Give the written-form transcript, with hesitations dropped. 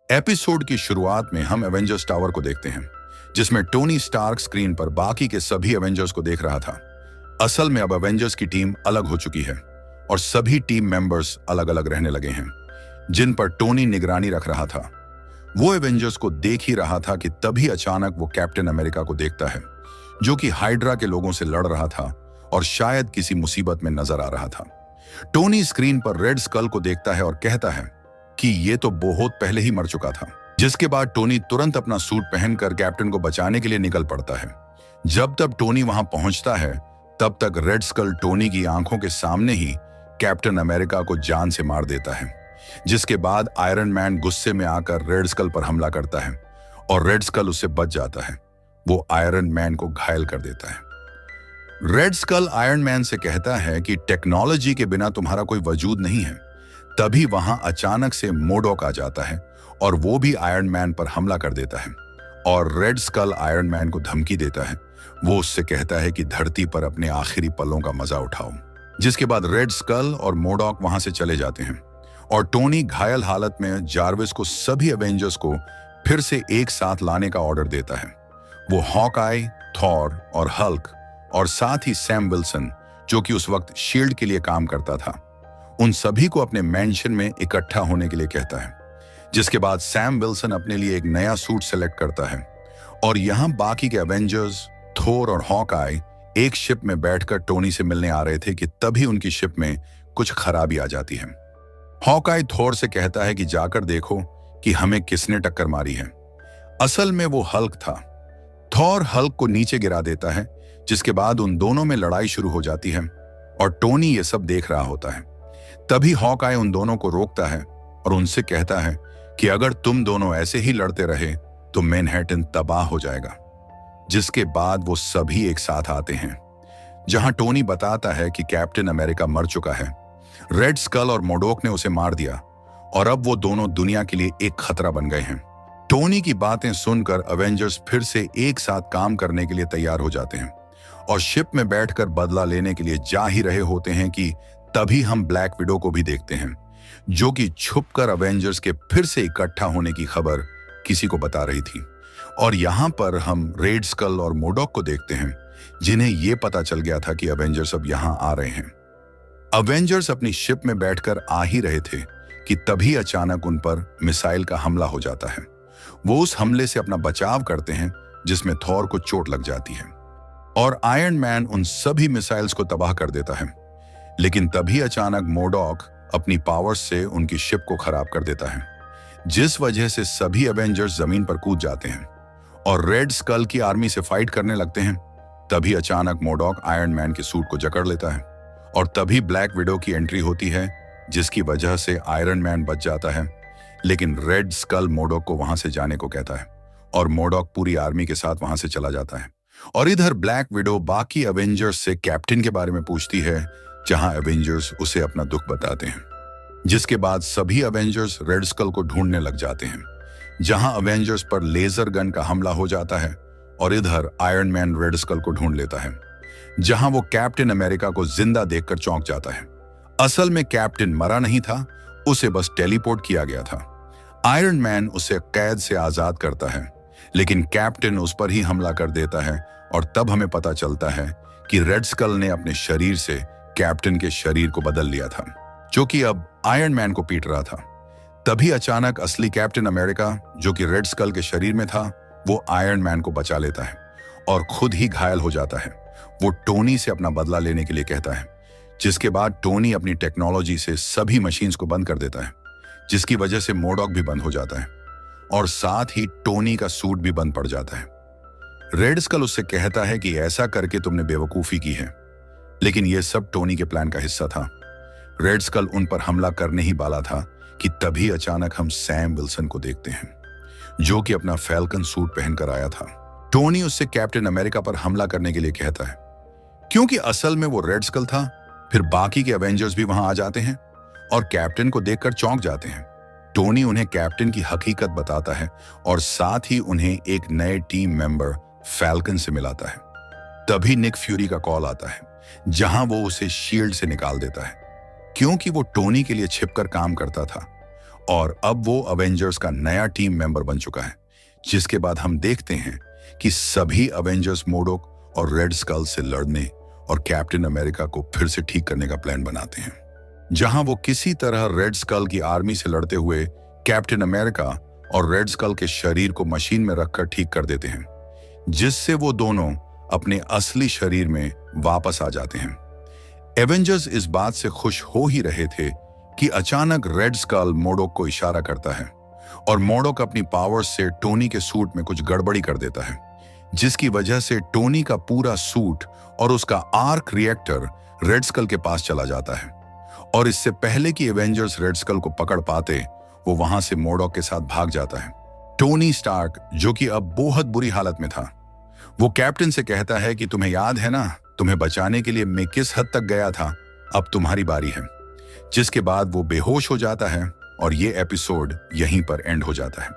Episode की शुरुआत में हम एवेंजर्स टावर को देखते हैं, जिसमें टोनी स्टार्क स्क्रीन पर बाकी के सभी एवेंजर्स को देख रहा था। असल में अब एवेंजर्स की टीम अलग हो चुकी है और सभी टीम मेंबर्स अलग अलग रहने लगे हैं, जिन पर टोनी निगरानी रख रहा था। वो एवेंजर्स को देख ही रहा था कि तभी अचानक वो कैप्टन अमेरिका को देखता है, जो कि हाइड्रा के लोगों से लड़ रहा था और शायद किसी मुसीबत में नजर आ रहा था। टोनी स्क्रीन पर रेड स्कल को देखता है और कहता है कि ये तो बहुत पहले ही मर चुका था, जिसके बाद टोनी तुरंत अपना सूट पहनकर कैप्टन को बचाने के लिए निकल पड़ता है। जब तक टोनी वहां पहुंचता है, तब तक रेड स्कल टोनी की आंखों के सामने ही कैप्टन अमेरिका को जान से मार देता है, जिसके बाद आयरन मैन गुस्से में आकर रेड स्कल पर हमला करता है और रेड स्कल उससे बच जाता है। वो आयरन मैन को घायल कर देता है। रेड स्कल आयरन मैन से कहता है कि टेक्नोलॉजी के बिना तुम्हारा कोई वजूद नहीं है। तभी वहां अचानक से मोडॉक आ जाता है और वो भी आयरन मैन पर हमला कर देता है और रेड स्कल आयरन मैन को धमकी देता है। वो उससे कहता है कि धरती पर अपने आखिरी पलों का मजा उठाओ, जिसके बाद रेड स्कल और मोडॉक वहां से चले जाते हैं और टोनी घायल हालत में जार्विस को सभी एवेंजर्स को फिर से एक साथ लाने का ऑर्डर देता है। वो हॉकआई, थॉर और हल्क और साथ ही सैम विल्सन, जो कि उस वक्त शील्ड के लिए काम करता था, उन सभी को अपने मैंशन में इकट्ठा होने के लिए कहता है। जिसके बाद सैम विल्सन अपने लिए एक नया सूट सेलेक्ट करता है और यहां बाकी के एवेंजर्स, थोर और हॉकआई एक शिप में बैठकर टोनी से मिलने आ रहे थे कि तभी उनकी शिप में कुछ खराबी आ जाती है। हॉकआई थोर से कहता है कि जाकर देखो कि हमें किसने टक्कर मारी है। असल में वो हल्क था। थोर हल्क को नीचे गिरा देता है, जिसके बाद उन दोनों में लड़ाई शुरू हो जाती है और टोनी ये सब देख रहा होता है। तभी हॉकआई उन दोनों को रोकता है और उनसे कहता है कि अगर तुम दोनों ऐसे ही लड़ते रहे तो मैनहट्टन तबाह हो जाएगा। जिसके बाद वो सभी एक साथ आते हैं, जहां टोनी बताता है कि कैप्टन अमेरिका मर चुका है, रेड स्कल और मोडॉक ने उसे मार दिया और अब वो दोनों दुनिया के लिए एक खतरा बन गए हैं। टोनी की बातें सुनकर एवेंजर्स फिर से एक साथ काम करने के लिए तैयार हो जाते हैं और शिप में बैठकर बदला लेने के लिए जा ही रहे होते हैं कि तभी हम ब्लैक विडो को भी देखते हैं, जो कि छुपकर एवेंजर्स के फिर से इकट्ठा होने की खबर किसी को बता रही थी। और यहां पर हम रेड स्कल और मोडॉक को देखते हैं, जिन्हें यह पता चल गया था कि एवेंजर्स अब यहां आ रहे हैं। एवेंजर्स अपनी शिप में बैठकर आ ही रहे थे कि तभी अचानक उन पर मिसाइल का हमला हो जाता है। वो उस हमले से अपना बचाव करते हैं, जिसमें थॉर को चोट लग जाती है और आयरन मैन उन सभी मिसाइल्स को तबाह कर देता है। लेकिन तभी अचानक मोडॉक अपनी पावर्स से उनकी शिप को खराब कर देता है, जिस वजह से सभी एवेंजर्स जमीन पर कूद जाते हैं और रेड स्कल की आर्मी से फाइट करने लगते हैं। तभी अचानक मोडॉक आयरन मैन के सूट को जकड़ लेता है और तभी ब्लैक विडो की एंट्री होती है, जिसकी वजह से आयरन मैन बच जाता है। लेकिन रेड स्कल मोडॉक को वहां से जाने को कहता है और मोडॉक पूरी आर्मी के साथ वहां से चला जाता है। और इधर ब्लैक विडो बाकी एवेंजर्स से कैप्टन के बारे में पूछती है, जहां एवेंजर्स उसे अपना दुख बताते हैं। जिसके बाद सभी एवेंजर्स रेड स्कल को ढूंढने लग जाते हैं, जहां एवेंजर्स पर लेजर गन का हमला हो जाता है और इधर आयरन मैन रेड स्कल को ढूंढ लेता है, जहां वो कैप्टन अमेरिका को जिंदा देखकर चौंक जाता है। असल में कैप्टन मरा नहीं था, उसे बस टेलीपोर्ट किया गया था। आयरन मैन उसे कैद से आजाद करता है, लेकिन कैप्टन उस पर ही हमला कर देता है और तब हमें पता चलता है कि रेड स्कल ने अपने शरीर से कैप्टन के शरीर को बदल लिया था, जो कि अब आयरन मैन को पीट रहा था। तभी अचानक असली कैप्टन अमेरिका, जो कि रेड स्कल के शरीर में था, वो आयरन मैन को बचा लेता है और खुद ही घायल हो जाता है। वो टोनी से अपना बदला लेने के लिए कहता है, जिसके बाद टोनी अपनी टेक्नोलॉजी से सभी मशीन्स को बंद कर देता है, जिसकी वजह से मोडॉक भी बंद हो जाता है और साथ ही टोनी का सूट भी बंद पड़ जाता है। रेड स्कल उससे कहता है कि ऐसा करके तुमने बेवकूफी की है, लेकिन यह सब टोनी के प्लान का हिस्सा था। रेड स्कल उन पर हमला करने ही वाला था कि तभी अचानक हम सैम विल्सन को देखते हैं, जो कि अपना फैल्कन सूट पहनकर आया था। टोनी उससे कैप्टन अमेरिका पर हमला करने के लिए कहता है, क्योंकि असल में वो रेड स्कल था। फिर बाकी के एवेंजर्स भी वहां आ जाते हैं और कैप्टन को देखकर चौंक जाते हैं। टोनी उन्हें कैप्टन की हकीकत बताता है और साथ ही उन्हें एक नए टीम मेंबर फैल्कन से मिलाता है। तभी निक फ्यूरी का कॉल आता है, जहां वो उसे शील्ड से निकाल देता है, क्योंकि वो टोनी के लिए छिपकर काम करता था और अब वो अवेंजर्स का नया टीम मेंबर बन चुका है, जिसके बाद हम देखते हैं कि सभी अवेंजर्स मोडोक और रेड स्कल से लड़ने और कैप्टन अमेरिका को फिर से ठीक करने का प्लान बनाते हैं। जहां वो किसी तरह रेड स्कल की आर्मी से लड़ते हुए कैप्टन अमेरिका और रेड स्कल के शरीर को मशीन में रखकर ठीक कर देते हैं, जिससे वो दोनों अपने असली शरीर में वापस आ जाते हैं। एवेंजर्स इस बात से खुश हो ही रहे थे कि अचानक रेड स्कल मोडोक को इशारा करता है और मोडोक अपनी पावर्स से टोनी के सूट में कुछ गड़बड़ी कर देता है, जिसकी वजह से टोनी का पूरा सूट और उसका आर्क रिएक्टर रेड स्कल के पास चला जाता है। और इससे पहले कि एवेंजर्स रेड स्कल को पकड़ पाते, वो वहां से मोडोक के साथ भाग जाता है। टोनी स्टार्क, जो कि अब बहुत बुरी हालत में था, वो कैप्टन से कहता है कि तुम्हें याद है ना, तुम्हें बचाने के लिए मैं किस हद तक गया था, अब तुम्हारी बारी है। जिसके बाद वो बेहोश हो जाता है और ये एपिसोड यहीं पर एंड हो जाता है।